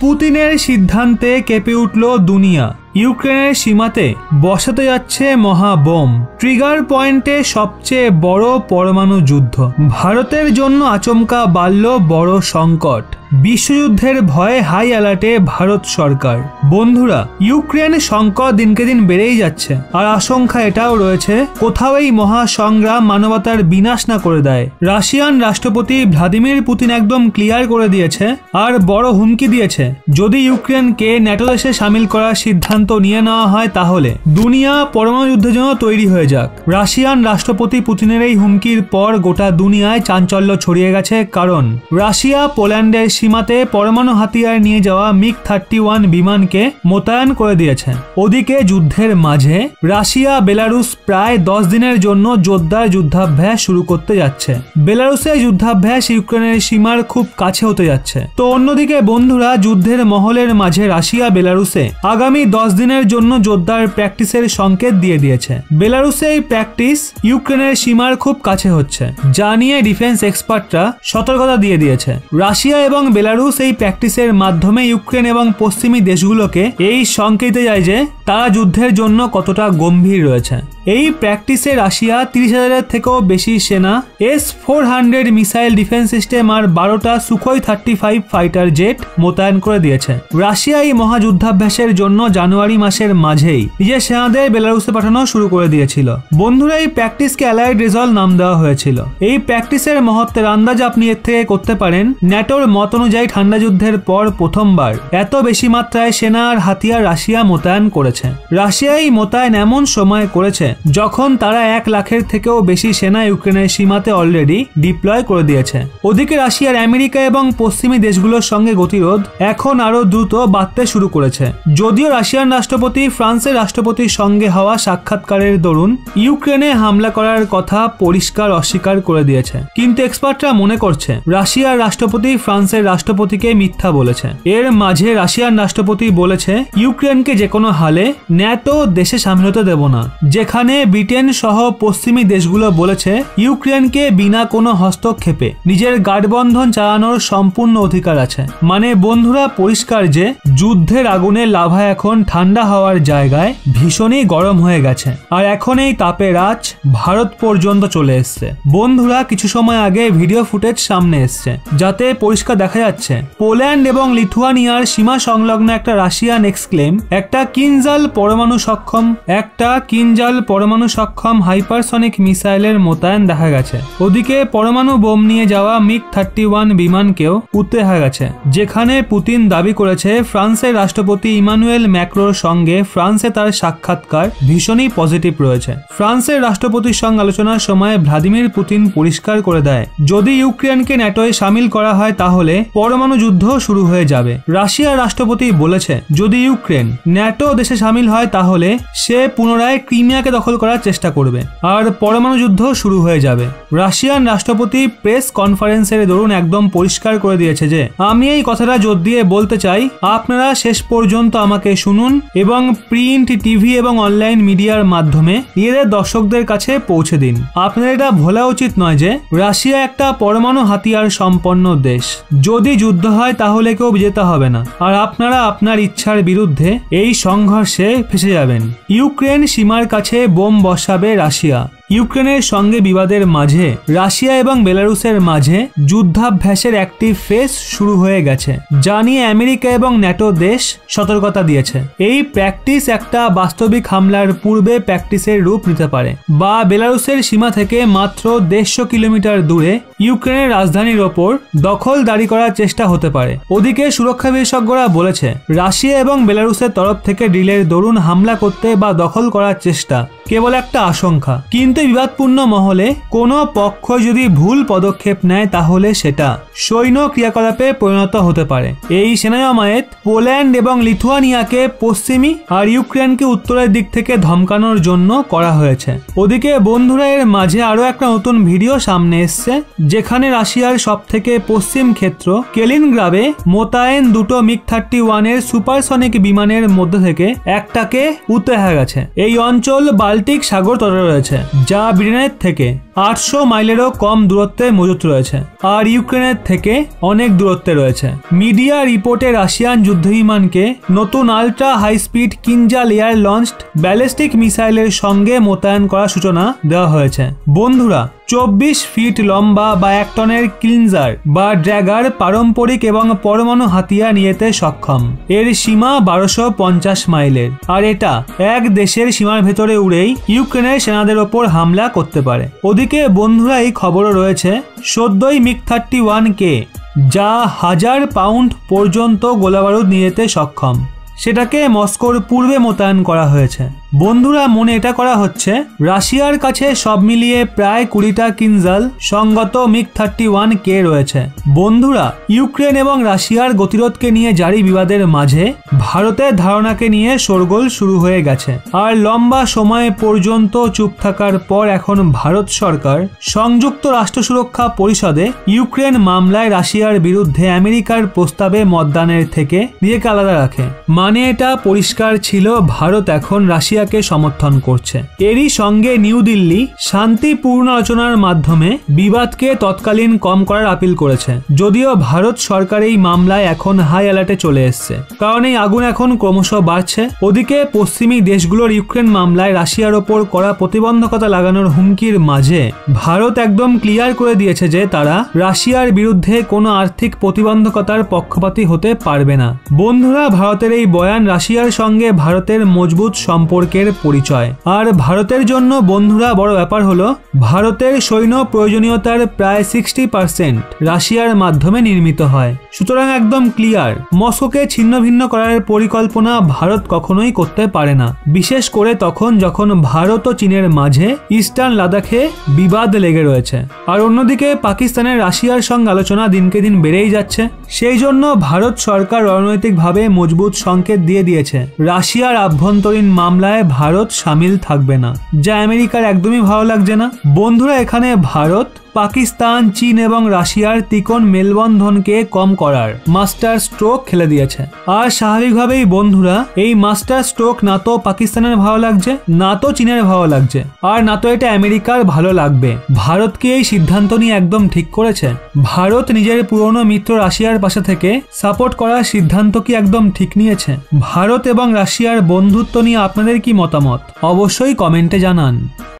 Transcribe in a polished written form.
পুতিনের সিদ্ধান্তে কেঁপে উঠল দুনিয়া। ইউক্রেনের সীমাতে বসাতে যাচ্ছে মহাবোম। ট্রিগার পয়েন্টে সবচেয়ে বড় পরমাণু যুদ্ধ। ভারতের জন্য আচমকা বাড়ল বড় সংকট। বিশ্বযুদ্ধের ভয়ে হাই অ্যালার্টে ভারত সরকার। বন্ধুরা, ইউক্রেন সংকট দিনকে দিন বেড়েই যাচ্ছে, আর আশঙ্কা এটাও রয়েছে কোথাও এই মহাসংগ্রাম মানবতার বিনাশ না করে দেয়। রাশিয়ান রাষ্ট্রপতি ভ্লাদিমির পুতিন একদম ক্লিয়ার করে দিয়েছে আর বড় হুমকি দিয়েছে, যদি ইউক্রেনকে ন্যাটো দেশে সামিল করার সিদ্ধান্ত নিয়ে নেওয়া হয় তাহলে দুনিয়া পরমাণু যুদ্ধের জন্য তৈরি হয়ে যাক। রাশিয়ান রাষ্ট্রপতি পুতিনের এই হুমকির পর গোটা দুনিয়ায় চাঞ্চল্য ছড়িয়ে গেছে, কারণ রাশিয়া পোল্যান্ডের সীমাতে পরমাণু হাতিয়ার নিয়ে যাওয়া মিগ-31 বিমানকে মোতায়েন করে দিয়েছে। ওদিকে যুদ্ধের মাঝে রাশিয়া বেলারুস প্রায় 10 দিনের জন্য জোরদার যুদ্ধাভ্যাস শুরু করতে যাচ্ছে। বেলারুসের যুদ্ধাভ্যাস ইউক্রেনের সীমার খুব কাছে হতে যাচ্ছে। তো অন্যদিকে বন্ধুরা, যুদ্ধের মহলের মাঝে রাশিয়া বেলারুসে আগামী 10 দিনের জন্য জোরদার প্র্যাকটিসের সংকেত দিয়ে দিয়েছে। বেলারুসে এই প্র্যাকটিস ইউক্রেনের সীমার খুব কাছে হচ্ছে, যা নিয়ে ডিফেন্স এক্সপার্টরা সতর্কতা দিয়ে দিয়েছে। রাশিয়া এবং বেলারুস এই প্র্যাকটিসের মাধ্যমে ইউক্রেন এবং পশ্চিমী দেশগুলোকে এই সংকেত যায় যে তারা যুদ্ধের জন্য কতটা গম্ভীর রয়েছে। এই প্র্যাকটিসে রাশিয়া 30,000-এর থেকেও বেশি সেনা, S-400 মিসাইল ডিফেন্স সিস্টেম আর 12টা সুখোই 35 ফাইটার জেট মোতায়েন করে দিয়েছে। রাশিয়া এই মহাযুদ্ধাভ্যাসের জন্য জানুয়ারি মাসের মাঝেই নিজের সেনাদের বেলারুসে পাঠানো শুরু করে দিয়েছিল। বন্ধুরা, এই প্র্যাকটিসকে অ্যালাইড রিজলভ নাম দেওয়া হয়েছিল। এই প্র্যাকটিসের মহত্বের আন্দাজ আপনি এর থেকে করতে পারেন, ন্যাটোর মত অনুযায়ী ঠান্ডা যুদ্ধের পর প্রথমবার এত বেশি মাত্রায় সেনা আর হাতিয়ার রাশিয়া মোতায়েন করেছে। রাশিয়া এই মোতায়েন এমন সময় করেছে যখন তারা 1 লাখের থেকেও বেশি সেনা ইউক্রেনের সীমাতে অলরেডি ডিপ্লয় করে দিয়েছে। ওদিকে রাশিয়ার আমেরিকা এবং পশ্চিমী দেশগুলোর সঙ্গে গতিরোধ এখন আরো দ্রুত বাড়তে শুরু করেছে। যদিও রাশিয়ান রাষ্ট্রপতি ফ্রান্সের রাষ্ট্রপতির সঙ্গে হওয়া সাক্ষাৎকারের দরুন ইউক্রেনে হামলা করার কথা পরিষ্কার অস্বীকার করে দিয়েছে, কিন্তু এক্সপার্টরা মনে করছে রাশিয়ার রাষ্ট্রপতি ফ্রান্সের রাষ্ট্রপতিকে মিথ্যা বলেছে। এর মাঝে রাশিয়ান রাষ্ট্রপতি বলেছে ইউক্রেনকে যে কোনো হালে ন্যাটো দেশে সামিল হতে দেব না, যেখানে ব্রিটেন সহ পশ্চিমী দেশগুলো বলেছে ইউক্রেনকে বিনা কোনো হস্তক্ষেপে নিজের গাঠবন্ধন চালানোর সম্পূর্ণ অধিকার আছে। মানে বন্ধুরা, পরিষ্কার যে যুদ্ধের আগুনে লাভা এখন ঠান্ডা হওয়ার জায়গায় ভীষণই গরম হয়ে গেছে, আর এখন এই তাপের আঁচ ভারত পর্যন্ত চলে এসছে। বন্ধুরা, কিছু সময় আগে ভিডিও ফুটেজ সামনে এসছে, যাতে পরিষ্কার দেখা যাচ্ছে পোল্যান্ড এবং লিথুয়ানিয়ার সীমা সংলগ্ন একটা রাশিয়ান এক্সক্লেম একটা কিনজাল পরমাণু সক্ষম হাইপারসনিক মিসাইলের মোতায়েন দেখা গেছে। ওদিকে পরমাণু বোম নিয়ে যাওয়া মিগ-31 বিমানকেও উঠতে দেখা গেছে, যেখানে পুতিন দাবি করেছে ফ্রান্সের রাষ্ট্রপতি ইমানুয়েল ম্যাক্রোর সঙ্গে ফ্রান্সে তার সাক্ষাৎকার ভীষণই পজিটিভ রয়েছে। ফ্রান্সের রাষ্ট্রপতির সঙ্গে আলোচনার সময় ভ্লাদিমির পুতিন পরিষ্কার করে দেয়, যদি ইউক্রেনকে ন্যাটোয় সামিল করা হয় তাহলে পরমাণু যুদ্ধ শুরু হয়ে যাবে। রাশিয়ার রাষ্ট্রপতি বলেছে যদি ইউক্রেন ন্যাটো দেশে সামিল হয় তাহলে সে পুনরায় ক্রিমিয়াকে দখল করার চেষ্টা করবে আর পরমাণু যুদ্ধ শুরু হয়ে যাবে। রাশিয়ান রাষ্ট্রপতি প্রেস কনফারেন্সের দরুন একদম পরিষ্কার করে দিয়েছে যে আমি এই কথাটা জোর দিয়ে বলতে চাই, আপনারা শেষ পর্যন্ত আমাকে শুনুন এবং প্রিন্ট, টিভি এবং অনলাইন মিডিয়ার মাধ্যমে নিজেদের দর্শকদের কাছে পৌঁছে দিন। আপনাদের এটা ভোলা উচিত নয় যে রাশিয়া একটা পরমাণু হাতিয়ার সম্পন্ন দেশ। যদি যুদ্ধ হয় তাহলে কেউ বিজেতা হবে না, আর আপনারা আপনার ইচ্ছার বিরুদ্ধে এই সংঘর্ষে ফেসে যাবেন। ইউক্রেন সীমার কাছে বোম বসাবে রাশিয়া। ইউক্রেনের সঙ্গে বিবাদের মাঝে রাশিয়া এবং বেলারুসের মাঝে যুদ্ধাভ্যাসের একটি ফেজ শুরু হয়ে গেছে, যা নিয়ে আমেরিকা এবং ন্যাটো দেশ সতর্কতা দিয়েছে। এই প্র্যাকটিস একটা বাস্তবিক হামলার পূর্বে প্র্যাকটিসের রূপ নিতে পারে, বা বেলারুসের সীমা থেকে মাত্র 150 কিলোমিটার দূরে ইউক্রেনের রাজধানীর ওপর দখলদারি করার চেষ্টা হতে পারে। ওদিকে সুরক্ষা বিশেষজ্ঞরা বলেছে রাশিয়া এবং বেলারুসের তরফ থেকে ডিলের দরুন হামলা করতে বা দখল করার চেষ্টা কেবল একটা আশঙ্কা, কিন্তু বিবাদপূর্ণ মহলে কোনো পক্ষ যদি ভুল পদক্ষেপ নেয় তাহলে সেটা সৈন্য ক্রিয়াকলাপে পরিণত হতে পারে। এই সেনাজমায়েত পোল্যান্ড এবং লিথুয়ানিয়াকে পশ্চিমী আর ইউক্রেনকে উত্তরের দিক থেকে ধমকানোর জন্য করা হয়েছে। ওদিকে বন্ধুরা, এর মাঝে আরো একটা নতুন ভিডিও সামনে এসছে, যেখানে রাশিয়ার সব থেকে পশ্চিম ক্ষেত্র কেলিনগ্রাডে মোতায়েন দুটো মিগ-31 এর সুপারসনিক বিমানের মধ্যে থেকে একটাকে উঠতে দেখা গেছে। এই অঞ্চল বাল্টিক সাগর তটে রয়েছে, যা ব্রিটেনের থেকে 800 মাইলেরও কম দূরত্বে মজুত রয়েছে আর ইউক্রেনের থেকে অনেক দূরত্বে রয়েছে। মিডিয়া রিপোর্টে রাশিয়ান যুদ্ধবিমানকে নতুন ultra high speed Kinzhal air launched ballistic মিসাইলের সঙ্গে মোতায়েন করার সূচনা দেওয়া হয়েছে। বন্ধুরা, 24 ফিট লম্বা বা 1 টনের কিনজার বা ড্র্যাগার পারম্পরিক এবং পরমাণু হাতিয়ার নিয়ে যেতে সক্ষম। এর সীমা 1250 মাইলের আর এটা এক দেশের সীমার ভেতরে উড়েই ইউক্রেনের সেনাদের ওপর হামলা করতে পারে। ওদিকে বন্ধুরা, এই খবরও রয়েছে সদ্যই MiG-31K যা 1000 পাউন্ড পর্যন্ত গোলাবারুদ নিয়ে যেতে সক্ষম, সেটাকে মস্কোর পূর্বে মোতায়েন করা হয়েছে। বন্ধুরা, মনে এটা করা হচ্ছে রাশিয়ার কাছে সব মিলিয়ে প্রায় 20টা কিনজাল সঙ্গত MiG-31K রয়েছে। বন্ধুরা, ইউক্রেন এবং রাশিয়ার গতিরোধকে নিয়ে জারি বিবাদের মাঝে ভারতের ধারণাকে নিয়ে শোরগোল শুরু হয়ে গেছে। আর লম্বা সময় পর্যন্ত চুপ থাকার পর এখন ভারত সরকার সংযুক্ত রাষ্ট্র সুরক্ষা পরিষদে ইউক্রেন মামলায় রাশিয়ার বিরুদ্ধে আমেরিকার প্রস্তাবে মতদানের থেকে নিজেকে আলাদা রাখে। মানে এটা পরিষ্কার ছিল ভারত এখন রাশিয়াকে সমর্থন করছে। এরই সঙ্গে নিউ দিল্লি শান্তিপূর্ণ আলোচনার মাধ্যমে বিবাদকে তৎকালীন কম করার আপিল করেছে। যদিও ভারত সরকার এই মামলায় এখন হাই অ্যালার্টে চলে এসছে, কারণ এই আগুন এখন ক্রমশ বাড়ছে। ওদিকে পশ্চিমী দেশগুলোর ইউক্রেন মামলায় রাশিয়ার ওপর কড়া প্রতিবন্ধকতা লাগানোর হুমকির মাঝে ভারত একদম ক্লিয়ার করে দিয়েছে যে তারা রাশিয়ার বিরুদ্ধে কোনো আর্থিক প্রতিবন্ধকতার পক্ষপাতী হতে পারবে না। বন্ধুরা, ভারতের এই বয়ান রাশিয়ার সঙ্গে ভারতের মজবুত সম্পর্কের পরিচয়। আর ভারতের জন্য বন্ধুরা বড় ব্যাপার হলো ভারতের সৈন্য প্রয়োজনীয়তার প্রায় 60% রাশিয়ার মাধ্যমে নির্মিত হয়। সুতরাং একদম ক্লিয়ার, মস্কোকে ছিন্ন ভিন্ন করার পরিকল্পনা ভারত কখনোই করতে পারে না, বিশেষ করে তখন যখন ভারত ও চীনের মাঝে ইস্টার্ন লাদাখে বিবাদ লেগে রয়েছে। আর অন্যদিকে পাকিস্তানের রাশিয়ার সঙ্গে আলোচনা দিনকে দিন বেড়েই যাচ্ছে। সেই জন্য ভারত সরকার রণনৈতিকভাবে মজবুত সংকেত দিয়ে দিয়েছে রাশিয়ার আভ্যন্তরীণ মামলায় ভারত সামিল থাকবে না, যা আমেরিকার একদমই ভালো লাগছে না। বন্ধুরা, এখানে ভারত, পাকিস্তান, চীন এবং রাশিয়ার ত্রিকোণ মেলবন্ধনকে কম করার মাস্টার স্ট্রোক খেলে দিয়েছে। আর স্বাভাবিকভাবেই বন্ধুরা, এই মাস্টার স্ট্রোক না তো পাকিস্তানের ভালো লাগছে, না তো চীনের ভালো লাগছে, আর না তো এটা আমেরিকার ভালো লাগবে। ভারত কি এই সিদ্ধান্ত নিয়ে একদম ঠিক করেছে? ভারত নিজের পুরনো মিত্র রাশিয়ার পাশে থেকে সাপোর্ট করার সিদ্ধান্ত কি একদম ঠিক নিয়েছে? ভারত এবং রাশিয়ার বন্ধুত্ব নিয়ে আপনাদের কি মতামত অবশ্যই কমেন্টে জানান।